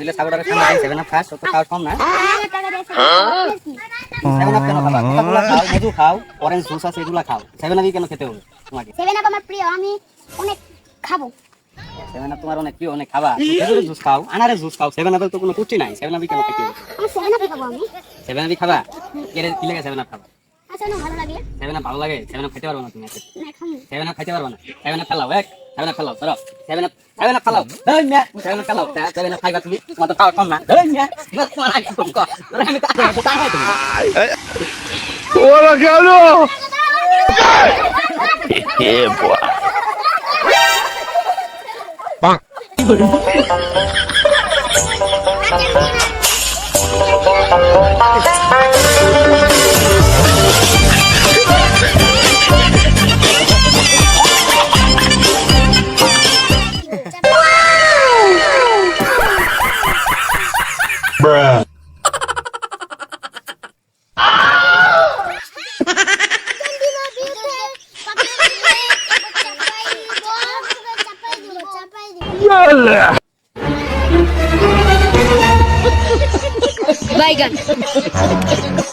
দিলে সাগরের সামনে সেভেন আপ খাস তো খাও কম না সেভেন আপ কেন খাবা কোকাকোলা খাও মধু খাও অরেঞ্জ জুস আছে এগুলা খাও সেভেন আপই কেন খেতে হবে তোমাকে সেভেন আপ আমার প্রিয় আমি অনেক খাবো সেভেন আপ তোমার অনেক প্রিয় অনেক খাবা খেজুরের জুস খাও আনারের জুস খাও সেভেন আপের তো কোনো পুষ্টি নাই সেভেন আপই কেন খেতে হবে আমি সেভেন আপই খাবো আমি সেভেন আপই খাবা কি লাগে সেভেন আপ খাবা আচ্ছা না ভালো লাগে সেভেন আপ ভালো লাগে সেভেন আপ খেতে পারবো না তুমি না খাবো সেভেন আপ খাইতে পারবো না সেভেন আপ খেলাও সেভেন আপ খেলাও ধরো সেভেন আপ খেলাও এই মিয়া সেভেন আপ খেলাও সেভেন আপ খাইবা তুমি তোমার তো খাওয়া কম না এই মিয়া তোমার আগে কম কর আমি তো তাই তুমি ওরা কেন এ বাবা বাহ Bruh. Bye, gun.